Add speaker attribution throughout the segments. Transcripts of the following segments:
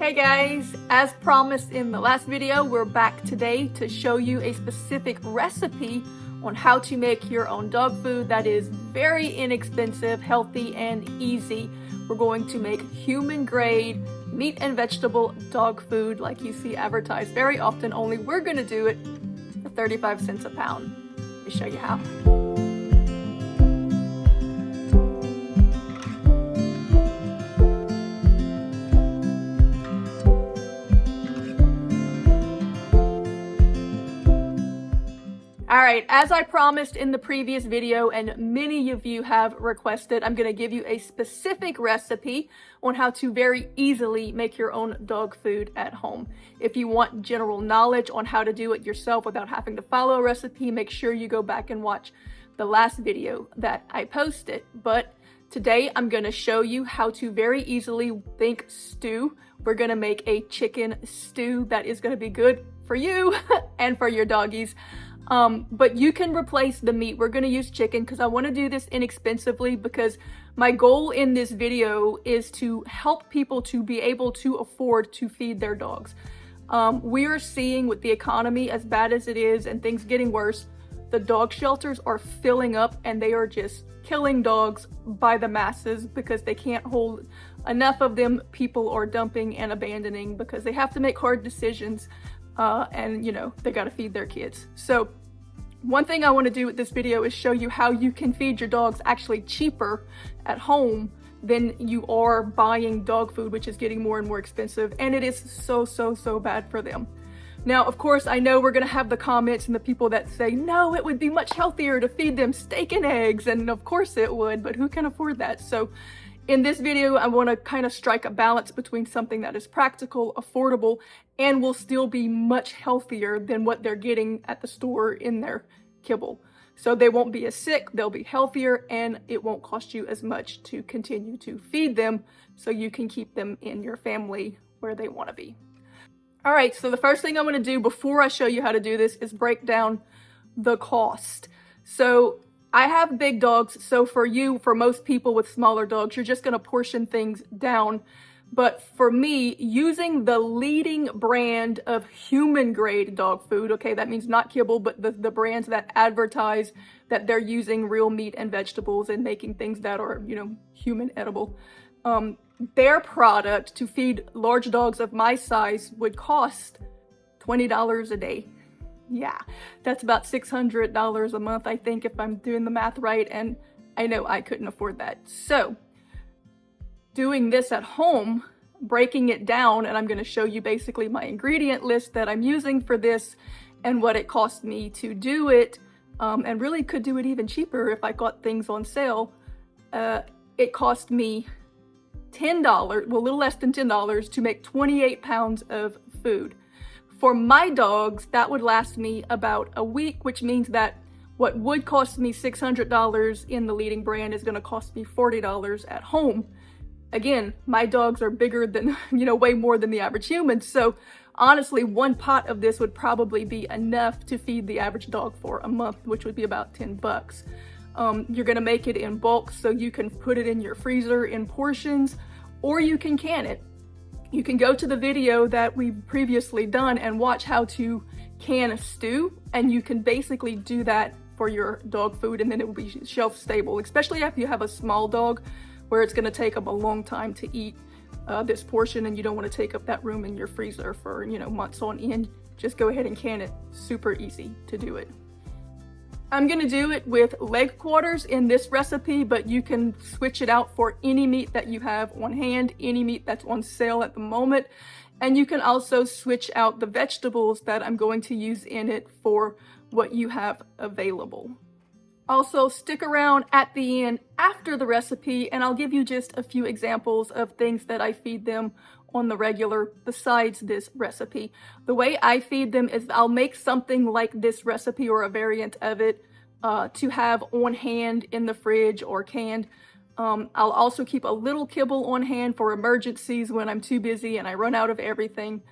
Speaker 1: Hey guys, as promised in the last video, we're back today to show you a specific recipe on how to make your own dog food that is very inexpensive, healthy, and easy. We're going to make human grade meat and vegetable dog food like you see advertised very often, only we're going to do it for 35 cents a pound. Let me show you how. Alright, as I promised in the previous video, and many of you have requested, I'm going to give you a specific recipe on how to very easily make your own dog food at home. If you want general knowledge on how to do it yourself without having to follow a recipe, make sure you go back and watch the last video that I posted. But today I'm going to show you how to very easily think stew. We're going to make a chicken stew that is going to be good for you and for your doggies. But you can replace the meat. We're going to use chicken because I want to do this inexpensively, because my goal in this video is to help people to be able to afford to feed their dogs. We are seeing with the economy as bad as it is and things getting worse, the dog shelters are filling up and they are just killing dogs by the masses because they can't hold enough of them. People are dumping and abandoning because they have to make hard decisions. And you know, they got to feed their kids. So one thing I want to do with this video is show you how you can feed your dogs actually cheaper at home than you are buying dog food, which is getting more and more expensive, and it is so bad for them. Now, of course, I know we're going to have the comments and the people that say, no, it would be much healthier to feed them steak and eggs, and of course it would, but who can afford that? So in this video, I want to kind of strike a balance between something that is practical, affordable, and will still be much healthier than what they're getting at the store in their kibble. So they won't be as sick, they'll be healthier, and it won't cost you as much to continue to feed them so you can keep them in your family where they want to be. All right, so the first thing I'm going to do before I show you how to do this is break down the cost. So I have big dogs, so for most people with smaller dogs, you're just going to portion things down. But for me, using the leading brand of human grade dog food, okay, that means not kibble, but the brands that advertise that they're using real meat and vegetables and making things that are, you know, human edible. Their product to feed large dogs of my size would cost $20 a day. Yeah, that's about $600 a month, I think, if I'm doing the math right, and I know I couldn't afford that. So doing this at home, breaking it down, and I'm going to show you basically my ingredient list that I'm using for this and what it cost me to do it, and really could do it even cheaper if I got things on sale. It cost me $10, well, a little less than $10 to make 28 pounds of food. For my dogs, that would last me about a week, which means that what would cost me $600 in the leading brand is going to cost me $40 at home. Again, my dogs are bigger than, you know, way more than the average human. So honestly, one pot of this would probably be enough to feed the average dog for a month, which would be about 10 bucks. You're going to make it in bulk, so you can put it in your freezer in portions, or you can can it. You can go to the video that we've previously done and watch how to can a stew, and you can basically do that for your dog food, and then it will be shelf stable, especially if you have a small dog where it's going to take them a long time to eat this portion, and you don't want to take up that room in your freezer for, you know, months on end. Just go ahead and can it. Super easy to do it. I'm going to do it with leg quarters in this recipe, but you can switch it out for any meat that you have on hand, any meat that's on sale at the moment. And you can also switch out the vegetables that I'm going to use in it for what you have available. Also, stick around at the end after the recipe, and I'll give you just a few examples of things that I feed them on the regular besides this recipe. The way I feed them is I'll make something like this recipe or a variant of it to have on hand in the fridge or canned. I'll also keep a little kibble on hand for emergencies when I'm too busy and I run out of everything.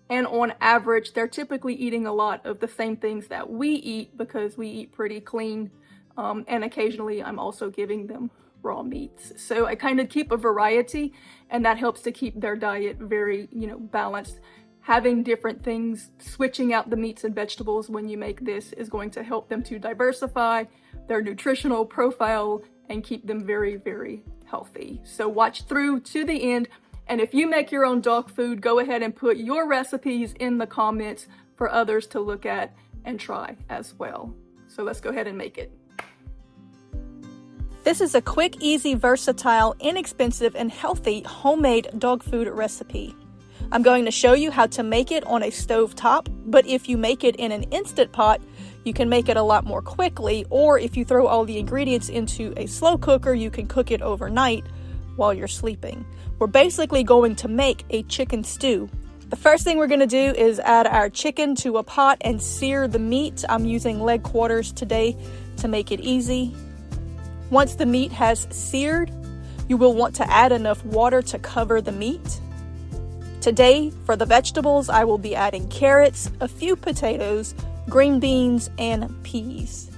Speaker 1: And on average, they're typically eating a lot of the same things that we eat because we eat pretty clean. And occasionally I'm also giving them raw meats. So I kind of keep a variety, and that helps to keep their diet very, balanced. Having different things, switching out the meats and vegetables when you make this is going to help them to diversify their nutritional profile and keep them very, very healthy. So watch through to the end. And if you make your own dog food, go ahead and put your recipes in the comments for others to look at and try as well. So let's go ahead and make it. This is a quick, easy, versatile, inexpensive, and healthy homemade dog food recipe. I'm going to show you how to make it on a stove top, but if you make it in an Instant Pot, you can make it a lot more quickly, or if you throw all the ingredients into a slow cooker, you can cook it overnight while you're sleeping. We're basically going to make a chicken stew. The first thing we're going to do is add our chicken to a pot and sear the meat. I'm using leg quarters today to make it easy. Once the meat has seared, you will want to add enough water to cover the meat. Today, for the vegetables, I will be adding carrots, a few potatoes, green beans, and peas.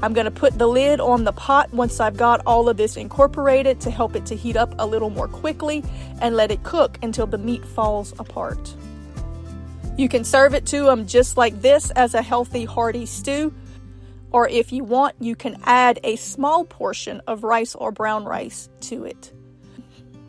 Speaker 1: I'm going to put the lid on the pot once I've got all of this incorporated to help it to heat up a little more quickly and let it cook until the meat falls apart. You can serve it to them just like this as a healthy, hearty stew, or if you want, you can add a small portion of rice or brown rice to it.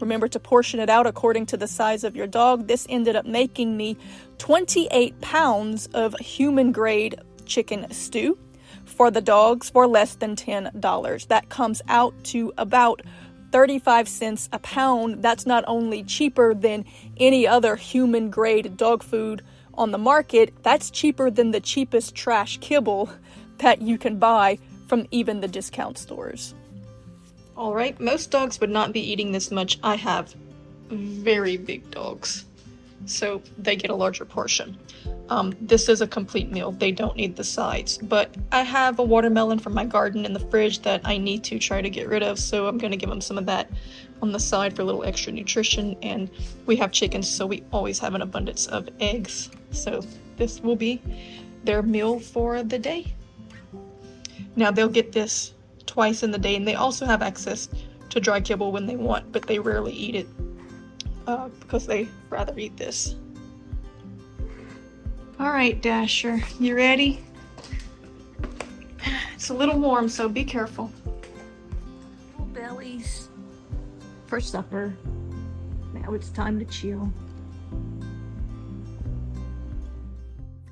Speaker 1: Remember to portion it out according to the size of your dog. This ended up making me 28 pounds of human-grade chicken stew for the dogs for less than $10. That comes out to about 35 cents a pound. That's not only cheaper than any other human-grade dog food on the market, that's cheaper than the cheapest trash kibble that you can buy from even the discount stores. All right, most dogs would not be eating this much. I have very big dogs, so they get a larger portion. This is a complete meal. They don't need the sides, but I have a watermelon from my garden in the fridge that I need to try to get rid of, so I'm going to give them some of that on the side for a little extra nutrition. And we have chickens, so we always have an abundance of eggs, so this will be their meal for the day. Now they'll get this twice in the day, and they also have access to dry kibble when they want, but they rarely eat it because they rather eat this. All right, Dasher, you ready? It's a little warm, so be careful. Little bellies for supper. Now it's time to chill.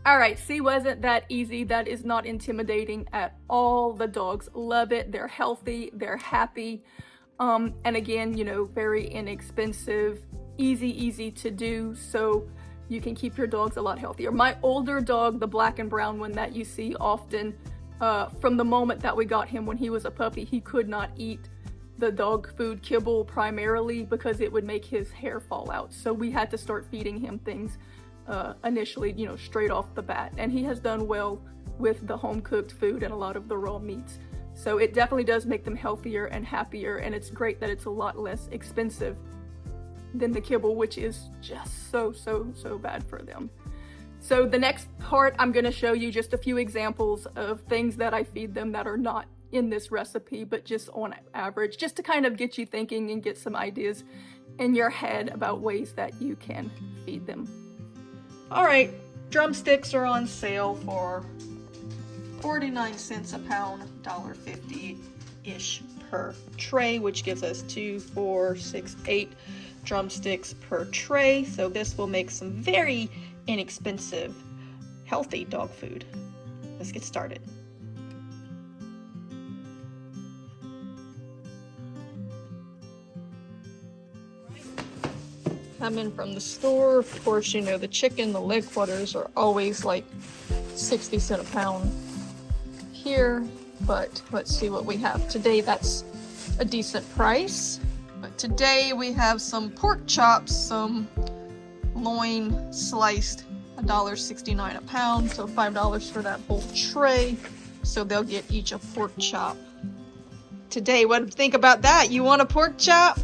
Speaker 1: All right, see, wasn't that easy? That is not intimidating at all. The dogs love it. They're healthy, they're happy. And again, very inexpensive, easy to do. So you can keep your dogs a lot healthier. My older dog, the black and brown one that you see often, from the moment that we got him when he was a puppy, he could not eat the dog food kibble primarily because it would make his hair fall out. So we had to start feeding him things initially, straight off the bat. And he has done well with the home cooked food and a lot of the raw meats. So it definitely does make them healthier and happier. And it's great that it's a lot less expensive than the kibble, which is just so bad for them. So the next part, I'm going to show you just a few examples of things that I feed them that are not in this recipe, but just on average, just to kind of get you thinking and get some ideas in your head about ways that you can feed them. All right, drumsticks are on sale for 49 cents a pound, $1.50-ish per tray, which gives us 2, 4, 6, 8 drumsticks per tray. So this will make some very inexpensive, healthy dog food. Let's get started. Coming from the store, of course, the chicken, the leg quarters are always like 60 cents a pound here, but let's see what we have today. That's a decent price. But today we have some pork chops, some loin sliced, $1.69 a pound, so $5 for that whole tray. So they'll get each a pork chop. Today, what do you think about that? You want a pork chop?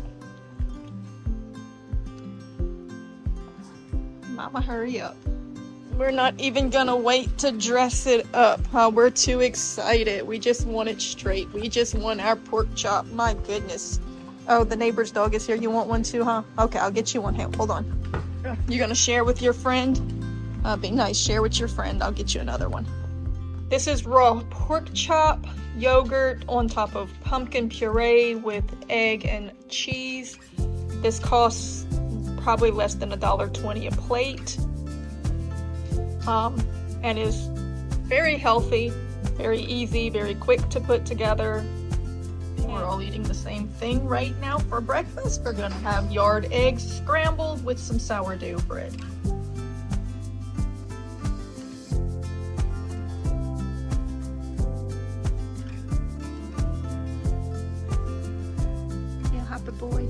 Speaker 1: My Mama, hurry up. We're not even gonna wait to dress it up, huh? We're too excited. We just want it straight. We just want our pork chop. My goodness. Oh, the neighbor's dog is here. You want one too, huh? Okay, I'll get you one. Hey, hold on. You're gonna share with your friend? Be nice. Share with your friend. I'll get you another one. This is raw pork chop, yogurt on top of pumpkin puree with egg and cheese. This costs probably less than $1.20 a plate. And is very healthy, very easy, very quick to put together. We're all eating the same thing right now for breakfast. We're gonna have yard eggs scrambled with some sourdough bread. Yeah, happy boy.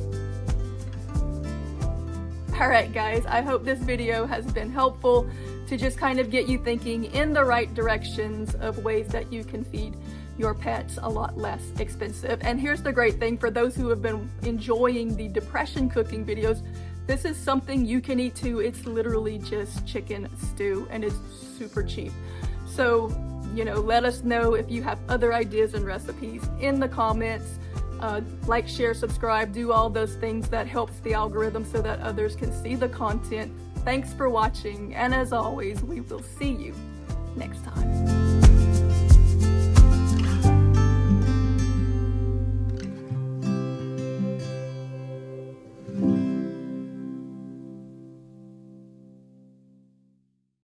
Speaker 1: Alright guys, I hope this video has been helpful to just kind of get you thinking in the right directions of ways that you can feed your pets a lot less expensive. And here's the great thing for those who have been enjoying the depression cooking videos, this is something you can eat too. It's literally just chicken stew and it's super cheap. So, you know, let us know if you have other ideas and recipes in the comments. Like, share, subscribe, do all those things that helps the algorithm so that others can see the content. Thanks for watching, and as always, we will see you next time.